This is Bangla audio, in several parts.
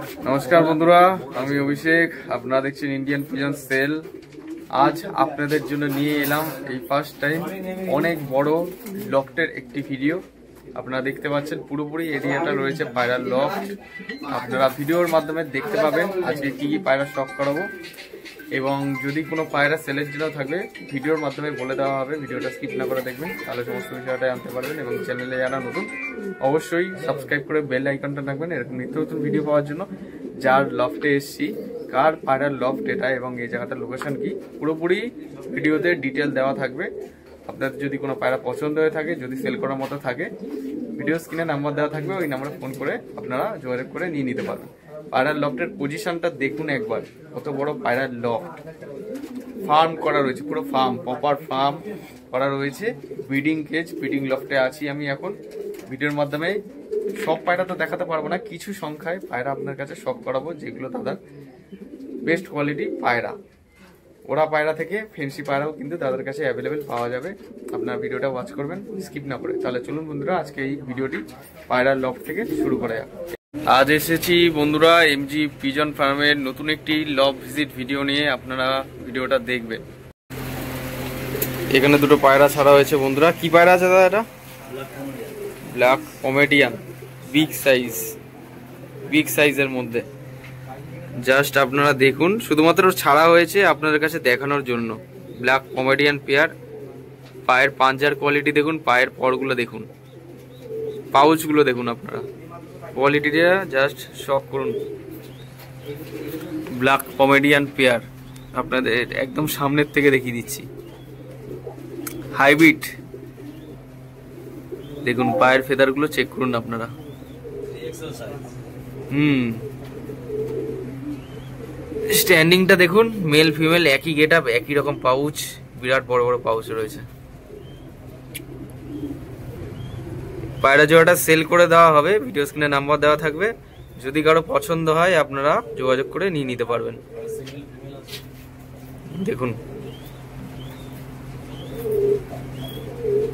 নমস্কার বন্ধুরা, আমি অভিষেক। আপনারা দেখছেন ইন্ডিয়ান পিজন সেল। আজ আপনাদের জন্য নিয়ে এলাম এই ফার্স্ট টাইম অনেক বড় লফটের একটি ভিডিও। আপনারা দেখতে পাচ্ছেন পুরোপুরি এরিয়াটা রয়েছে পায়রার লফট। আপনারা ভিডিওর মাধ্যমে দেখতে পাবেন আজকে কি কি পায়রা স্টক করাবো, এবং যদি কোনো পায়রা সেলের জন্য থাকবে ভিডিওর মাধ্যমে বলে দেওয়া হবে। ভিডিওটা স্কিপ না করে দেখবেন, তাহলে সমস্ত বিষয়টা জানতে পারবেন। এবং চ্যানেলে যারা নতুন অবশ্যই সাবস্ক্রাইব করে বেল আইকনটা রাখবেন এরকম নিত্য নতুন ভিডিও পাওয়ার জন্য। যার লফটে এসছি, কার পায়রার লফট এটা এবং এই জায়গাটার লোকেশন কি, পুরোপুরি ভিডিওতে ডিটেল দেওয়া থাকবে। আপনাদের যদি কোনো পায়রা পছন্দ হয়ে থাকে, যদি সেল করার মতো থাকে, ভিডিও স্ক্রিনে নাম্বার দেওয়া থাকবে, ওই নাম্বারে ফোন করে আপনারা যোগাযোগ করে নিয়ে নিতে পারবেন। পায়রার লফটের পজিশনটা দেখুন একবার, কত বড় পায়রার লফট। ফার্ম করা রয়েছে, পুরো ফার্ম, প্রপার ফার্ম করা রয়েছে। ব্রিডিং কেজ, ব্রিডিং লফটে আছি আমি এখন। ভিডিওর মাধ্যমে সব পায়রা তো দেখাতে পারবো না, কিছু সংখ্যায় পায়রা আপনার কাছে সব করাবো, যেগুলো দাদার বেস্ট কোয়ালিটি পায়রা। ওরা পায়রা থেকে ফেন্সি পায়রাও কিন্তু তাদের কাছে অ্যাভেলেবেল পাওয়া যাবে। আপনার ভিডিওটা ওয়াচ করবেন স্কিপ না করে। তাহলে চলুন বন্ধুরা, আজকে এই ভিডিওটি পায়রার লফট থেকে শুরু করা যাক। আজ এসেছি বন্ধুরা এমজি পিজন ফার্মের নতুন একটি লফট ভিজিট ভিডিও নিয়ে। আপনারা ভিডিওটা দেখবেন। এখানে দুটো পায়রা ছাড়া হয়েছে বন্ধুরা। কি পায়রা আছে দাদা? এটা ব্ল্যাক কমেডিয়ান, বিগ সাইজের মধ্যে। জাস্ট আপনারা দেখুন, শুধুমাত্র ছাড়া হয়েছে আপনাদের কাছে দেখানোর জন্য। Black comedian pair. পায়ের পাঞ্জার কোয়ালিটি দেখুন, পায়ের পরগুলো দেখুন, পাউচগুলো দেখুন। আপনারা কোয়ালিটিটা জাস্ট শক করুন। ব্ল্যাক কমেডিয়ান পেয়ার আপনাদের একদম সামনের থেকে দেখিয়ে দিচ্ছি। হাইব্রিড দেখুন, পায়ের ফেদারগুলো চেক করুন আপনারা। স্ট্যান্ডিংটা দেখুন, মেল ফিমেল একই গেট আপ, একই রকম পাউচ, বিরাট বড় বড় পাউচ রয়েছে। পায়রা জোড়াটা সেল করে দেওয়া হবে, ভিডিও স্ক্রিনে নাম্বার দেওয়া থাকবে। যদি কারো পছন্দ হয় আপনারা যোগাযোগ করে নিয়ে নিতে পারবেন। দেখুন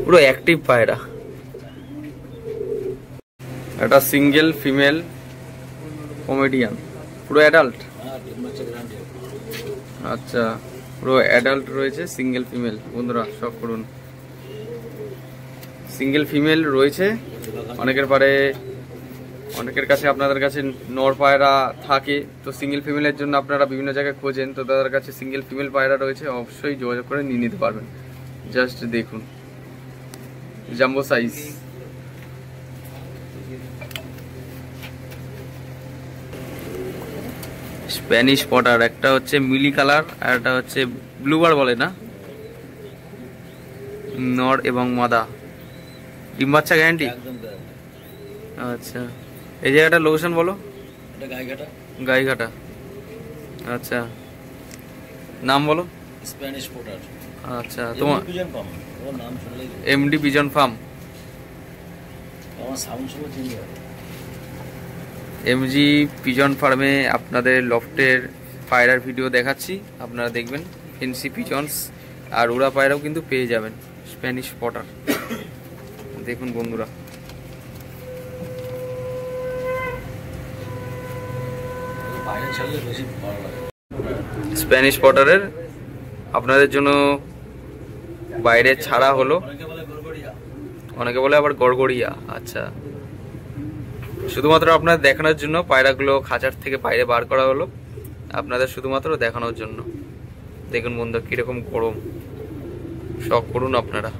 পুরো অ্যাক্টিভ পায়রা। একটা সিঙ্গেল ফিমেল কমেডিয়ান, পুরো অ্যাডাল্ট। আচ্ছা, পুরো অ্যাডাল্ট রয়েছে, সিঙ্গেল ফিমেল। বন্ধুরা শক করুন, সিঙ্গেল ফিমেল রয়েছে। অনেকের কাছে আপনাদের কাছে নর পায়রা থাকে, তো সিঙ্গেল ফিমেলের জন্য আপনারা বিভিন্ন জায়গায় খোঁজেন, তো তাদের কাছে সিঙ্গেল ফিমেল পায়রা রয়েছে, অবশ্যই যোগাযোগ করে নিয়ে নিতে পারবেন। জাস্ট দেখুন, জাম্বো সাইজ। স্প্যানিশ পটার, একটা হচ্ছে মিলি কালার আর একটা হচ্ছে ব্লুবার বলে না, নর এবং মাদা। ডিম বাচ্চা গ্যারান্টি? আচ্ছা, এই জায়গাটা লোকেশন বলো। গাইঘাটা। আচ্ছা, নাম বলো। Spanish Potter. আচ্ছা, তোমার MD pigeon farm. MG pigeon ফার্মে আপনাদের লফটের পায়রার ভিডিও দেখাচ্ছি, আপনারা দেখবেন। ফেন্সি পিজনস আর উড়া পায়রাও কিন্তু পেয়ে যাবেন। স্প্যানিশ পটার দেখুন বন্ধুরা। স্প্যানিশ পটারের আপনাদের জন্য বাইরে ছাড়া হলো, অনেকে বলে আবার গড়গড়িয়া। আচ্ছা, শুধুমাত্র আপনাদের দেখানোর জন্য পায়রাগুলো খাঁচার থেকে বাইরে বার করা হলো, আপনাদের শুধুমাত্র দেখানোর জন্য। দেখুন বন্ধু কিরকম গরম, শক করুন আপনারা।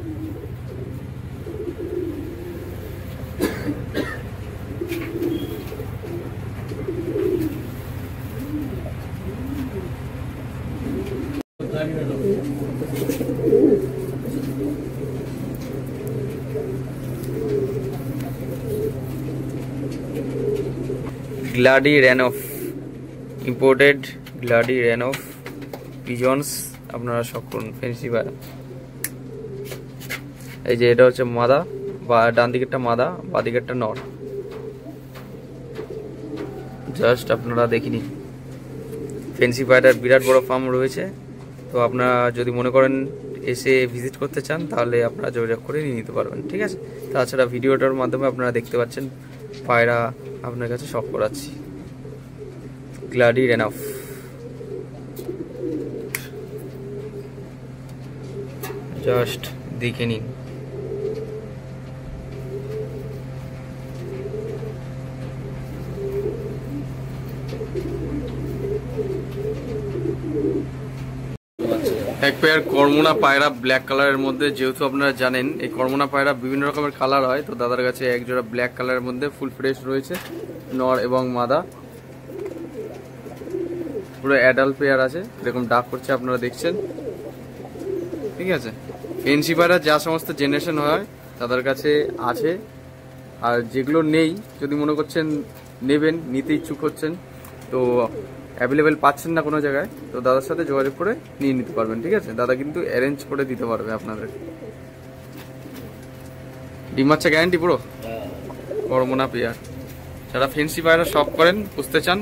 গ্লাডি র্যানফ, ইম্পোর্টেড গ্লাডি র্যানফ পিজনস আপনারা সব করুন। ফেন্সি পায়রা। এই যে এটা হচ্ছে মাদা, বা ডান দিকেরটা মাদা, বা দিকেরটা নর। জাস্ট আপনারা দেখিনি, ফেন্সি পায়রার বিরাট বড় ফার্ম রয়েছে। তো আপনারা যদি মনে করেন এসে ভিজিট করতে চান, তাহলে আপনারা যোগাযোগ করে নিয়ে নিতে পারবেন, ঠিক আছে। তাছাড়া ভিডিওটার মাধ্যমে আপনারা দেখতে পাচ্ছেন পায়রা আপনার কাছে সব করাচ্ছি। গ্লাডি রেনফ। জাস্ট দেখে নিন। এক পেয়ার কর্মনা পায়রা ব্ল্যাক কালারের মধ্যে, যেহেতু আপনারা জানেন এই কর্মনা পায়রা বিভিন্ন রকমের কালার হয়, তো দাদার কাছে এক জোড়া ব্ল্যাক কালারের মধ্যে ফুল ফ্রেশ রয়েছে, নর এবং মাদা, পুরো অ্যাডাল্ট পেয়ার আছে, এরকম ডাক করছে আপনারা দেখছেন। ঠিক আছে, ফেন্সি পায়রা যা সমস্ত জেনারেশন হয় দাদার কাছে আছে, আর যেগুলো নেই যদি মনে করছেন নেবেন, নিতে ইচ্ছুক হচ্ছেন, তো অ্যাভেলেবেল পাচ্ছেন না কোনো জায়গায়, তো দাদার সাথে যোগাযোগ করে নিয়ে নিতে পারবেন। ঠিক আছে, দাদা কিন্তু অ্যারেঞ্জ করে দিতে পারবে আপনাদের। ডিম বাচ্চা গ্যারান্টি পুরো কর্মনা পেয়ার। যারা ফেন্সি পায়রা শখ করেন, পুষতে চান,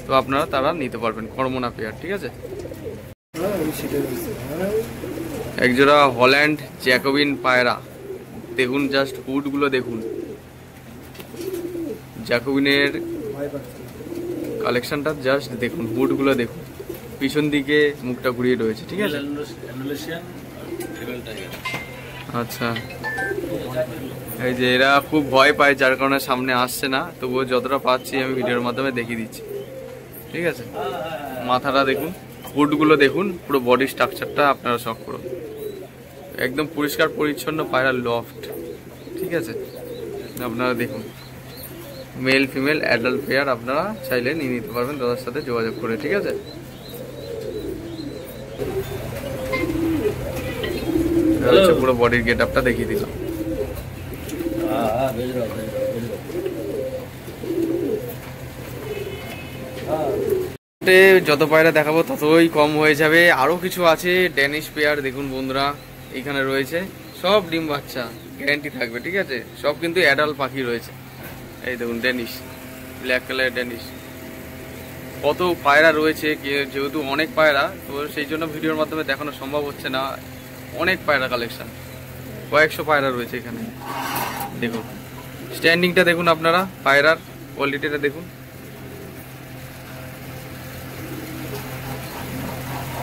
তো আপনারা তারা নিতে পারবেন কর্মনা পেয়ার। ঠিক আছে, একজোড়া হল্যান্ড জ্যাকোবিন পায়রা দেখুন, জাস্ট হুডগুলো দেখুন, জ্যাকোবিনের কালেকশনটা জাস্ট দেখুন, হুডগুলো দেখুন, পিছন দিকে মুখটা ঘুরিয়ে রয়েছে। ঠিক আছে, আচ্ছা, এই যে এরা খুব ভয় পায় যার কারণে সামনে আসছে না, তবুও যতটা পাচ্ছি আমি ভিডিওর মাধ্যমে দেখিয়ে দিচ্ছি। ঠিক আছে, মাথাটা দেখুন, হুডগুলো দেখুন, পুরো বডি স্ট্রাকচারটা আপনারা শখ করুন, একদম পরিষ্কার পরিচ্ছন্ন পায়রা লফট। ঠিক আছে, আপনারা দেখুন, মেল ফিমেল অ্যাডাল্ট পেয়ার আপনারা চাইলে নিয়ে নিতে পারবেন দাদার সাথে যোগাযোগ করে। ঠিক আছে, পুরো বডির গেট আপটা দেখিয়ে দিলাম। যত পায়রা দেখাবো ততই কম হয়ে যাবে, আরো কিছু আছে। ড্যানিশ পেয়ার দেখুন বন্ধুরা, এখানে রয়েছে, সব ডিম বাচ্চা গ্যারান্টি থাকবে। ঠিক আছে, সব কিন্তু অ্যাডাল্ট পাখি রয়েছে। এই দেখুন ড্যানিশ, ব্ল্যাক কালারের ড্যানিশ, কত পায়রা রয়েছে, যেহেতু অনেক পায়রা, তো সেই জন্য ভিডিওর মাধ্যমে দেখানো সম্ভব হচ্ছে না। অনেক পায়রা কালেকশন, কয়েকশো পায়রা রয়েছে এখানে। দেখুন স্ট্যান্ডিংটা দেখুন, আপনারা পায়রার কোয়ালিটিটা দেখুন।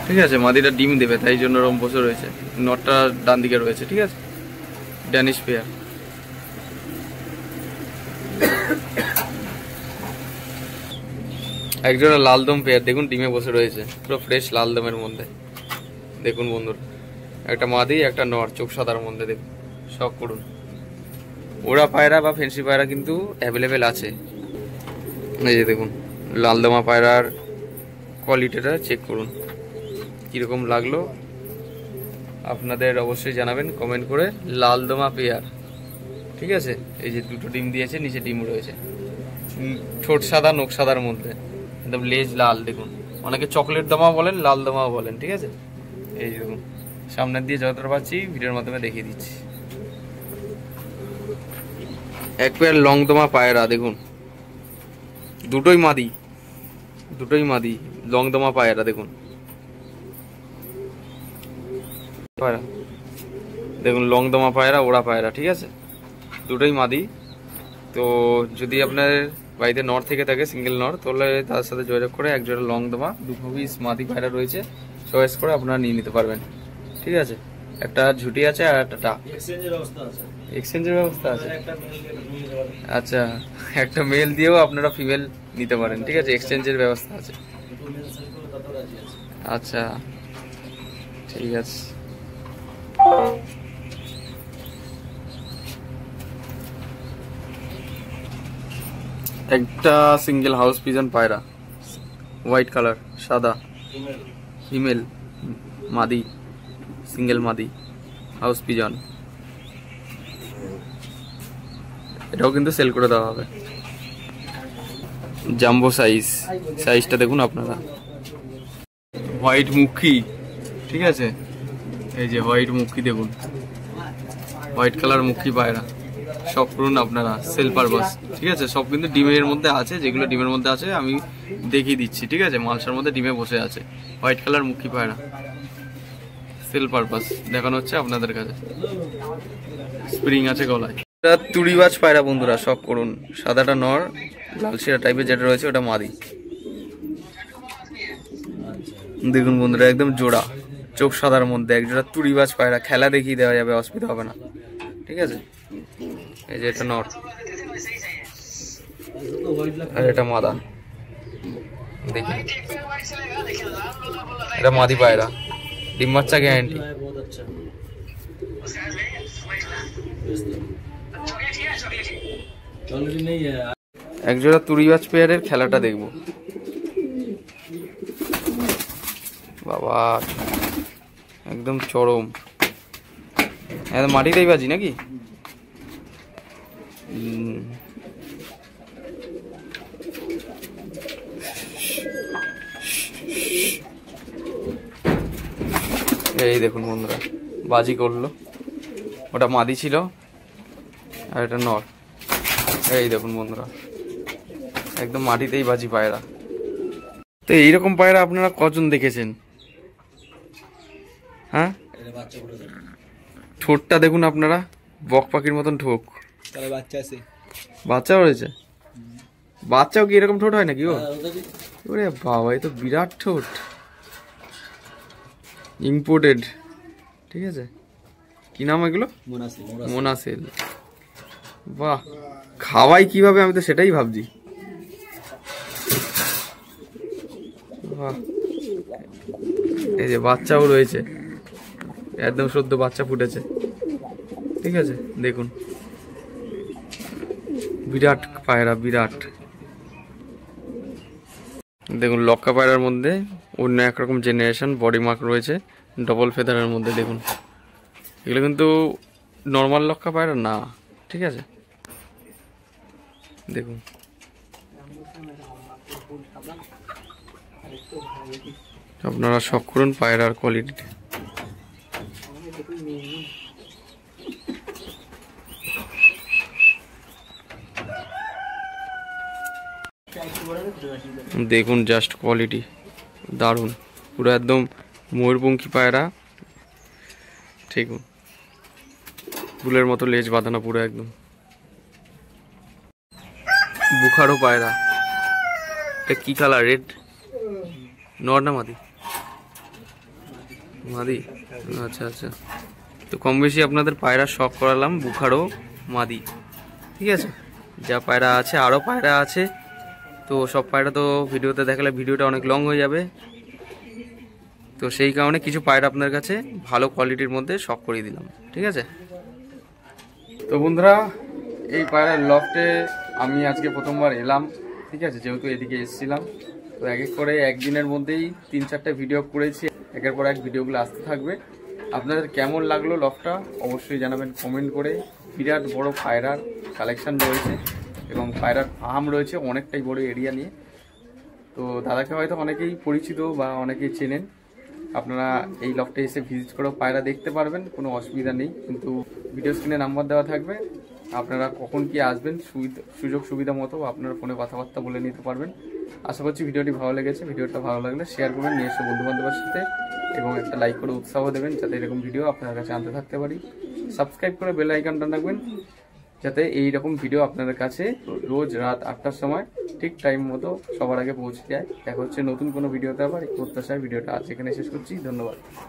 ঠিক আছে, মাদিটা ডিম দেবে, তাই জন্য রম বসে রয়েছে, নটটা ডান দিকে রয়েছে। ঠিক আছে, ড্যানিশ পেয়ার। একজোড়া লালদম পেয়ার দেখুন, ডিমে বসে রয়েছে, পুরো ফ্রেশ লালদমের মধ্যে। দেখুন বন্ধুরা, একটা মাদি একটা নর, চোখ সাদার মধ্যে দেখুন, শখ করুন। ওরা পায়রা বা ফেন্সি পায়রা কিন্তু অ্যাভেলেবেল আছে। এই যে দেখুন লালদমা পায়রার কোয়ালিটিটা চেক করুন, কিরকম লাগলো আপনাদের অবশ্যই জানাবেন কমেন্ট করে। লালদমা পেয়ার। ঠিক আছে, এই যে দুটো ডিম দিয়েছে, নিচে ডিম রয়েছে, ঠোঁট সাদা, নখ সাদার মধ্যে, একদম লেজ লাল। দেখুন, অনেকে চকলেট দমা বলেন, লাল দমাও বলেন। ঠিক আছে, এই দেখুন সামনের দিয়ে যতটা পাচ্ছি ভিডিওর মাধ্যমে দেখিয়ে দিচ্ছি। এক পেয়ার লং দমা পায়রা দেখুন, দুটোই মাদি, দুটোই মাদি লং দমা পায়রা। দেখুন পায়রা, দেখুন লং দমা পায়রা, ওরা পায়রা। ঠিক আছে, দুটোই মাদি। তো যদি আপনার বাড়িতে নর থেকে থাকে, সিঙ্গেল নর, তাহলে তার সাথে যোগাযোগ করে এক জোড়া লং দমা 2 পিস মাদি পায়রা রয়েছে, চয়েস করে আপনারা নিয়ে নিতে পারবেন। ঠিক আছে, একটা ঝুটি আছে আর একটা টাক। এক্সচেঞ্জের ব্যবস্থা আছে। আচ্ছা, একটা মেল দিয়েও আপনারা ফিমেল নিতে পারেন। ঠিক আছে, এক্সচেঞ্জের ব্যবস্থা আছে। আচ্ছা ঠিক আছে। একটা সিঙ্গেল হাউস পিজন পায়রা, হোয়াইট কালার, সাদা, ফিমেল মাদি, সিঙ্গেল মাদি হাউস পিজন। এটাও কিন্তু সেল করে দেওয়া হবে। জাম্বো সাইজটা দেখুন আপনারা। হোয়াইট মুখী, ঠিক আছে, এই যে হোয়াইট মুখী দেখুন, হোয়াইট কালার মুখী পায়রা, সব করুন আপনারা সেল পারপাস। ঠিক আছে, সব কিন্তু ডিমের মধ্যে আছে, যেগুলো ডিমের মধ্যে আছে আমি দেখিয়ে দিচ্ছি। ঠিক আছে, মালসার মধ্যে ডিমে বসে আছে, হোয়াইট কালার মুখী পায়রা, সেল পারপাস দেখানো হচ্ছে আপনাদের কাছে। স্প্রিং আছে গলায়। এটা তুড়িবাজ পায়রা বন্ধুরা, শখ করুন। সাদাটা নর, লাল শিরা টাইপের যেটা রয়েছে ওটা মাদি। দেখুন বন্ধুরা একদম জোড়া, চোখ সাদার মধ্যে এক জোড়া তুড়িবাজ পায়রা, খেলা দেখিয়ে দেওয়া যাবে, অসুবিধা হবে না। ঠিক আছে, এই যে এটা নর আর এটা মাদা। দেখি এটা মাদি পায়রা, ডিম বাচ্চা গ্যারান্টি। এক জোড়া তুড়িবাজ পেয়ারের খেলাটা দেখবো। বাবা একদম চরম, একদম মাটিতেই বাজি নাকি? এই দেখুন বন্ধুরা বাজি করলো, ওটা মাদি ছিল আর এটা নর। এই দেখুন বন্ধুরা একদম মাটিতেই বাজি পায়রা। তো এইরকম পায়রা আপনারা কজন দেখেছেন? হ্যাঁ, ঠোঁটটা দেখুন আপনারা, বক পাখির মতন ঠোঁট। বাচ্চা রয়েছে, বাচ্চাও কি এরকম ঠোঁট হয় নাকি? ওরে বাবা, এই তো বিরাট ঠোঁট, ইম্পোর্টেড। ঠিক আছে, কি নাম এগুলো? মোনাসেল। বাহ, খাওয়াই কিভাবে আমি তো সেটাই ভাবছি। বাহ, এই যে বাচ্চাও রয়েছে, একদম সদ্য বাচ্চা ফুটেছে। ঠিক আছে, দেখুন বিরাট পায়রা, বিরাট। দেখুন লক্কা পায়রার মধ্যে অন্য একরকম জেনারেশন, বডি মার্ক রয়েছে ডবল ফেদারের মধ্যে। দেখুন এগুলো কিন্তু নর্মাল লক্কা পায়রা না। ঠিক আছে, দেখুন আপনারা শখ করুন পায়রার কোয়ালিটি। দেখুন জাস্ট কোয়ালিটি দারুণ, পুরো একদম ময়ূরপঙ্খী পায়রা। ঠিক, ফুলের মতো লেজ বাঁধানো পুরো একদম। বুখারো পায়রা, এটা কি কালার? রেড। নর না মাদি? মাদি। আচ্ছা আচ্ছা, তো কম বেশি আপনাদের পায়রা শখ করালাম, বুখারো মাদি। ঠিক আছে, যা পায়রা আছে আরও পায়রা আছে, তো সব পায়রা তো ভিডিওতে দেখালে ভিডিওটা অনেক লং হয়ে যাবে। তো সেই কারণে কিছু পায়রা আপনার কাছে ভালো কোয়ালিটির মধ্যে শখ করিয়ে দিলাম। ঠিক আছে, তো বন্ধুরা এই পায়রার লফটে আমি আজকে প্রথমবার এলাম। ঠিক আছে, যেহেতু এদিকে এসেছিলাম, তো এক এক করে একদিনের মধ্যেই 3-4টে ভিডিও করেছি, একের পর এক ভিডিওগুলো আসতে থাকবে। আপনাদের কেমন লাগলো লফটটা অবশ্যই জানাবেন কমেন্ট করে। বিরাট বড় পায়রার কালেকশন রয়েছে এবং পায়রার ফার্ম রয়েছে অনেকটাই বড় এরিয়া নিয়ে। তো দাদাকে হয়তো অনেকেই পরিচিত বা অনেকেই চেনেন, আপনারা এই লফটে এসে ভিজিট করেও পায়রা দেখতে পারবেন, কোনো অসুবিধা নেই। কিন্তু ভিডিও স্ক্রিনে নাম্বার দেওয়া থাকবে, আপনারা কখন কি আসবেন সুযোগ সুবিধা মতো আপনারা ফোনে কথাবার্তা বলে নিতে পারবেন। আশা করছি ভিডিওটি ভালো লেগেছে। ভিডিওটা ভালো লাগলে শেয়ার করবেন নিয়ে এসে বন্ধুবান্ধবের সাথে, এবং একটা লাইক করে উৎসাহ দেবেন যাতে এরকম ভিডিও আপনার কাছে আনতে থাকতে পারি। সাবস্ক্রাইব করে বেল আইকনটা রাখবেন যাতে এইরকম ভিডিও আপনাদের কাছে রোজ রাত 8টার সময় ঠিক টাইম মতো সবার আগে পৌঁছে যায়। দেখা হচ্ছে নতুন কোনো ভিডিওতে, আবার এই প্রত্যাশায় ভিডিওটা আজ এখানে শেষ করছি। ধন্যবাদ।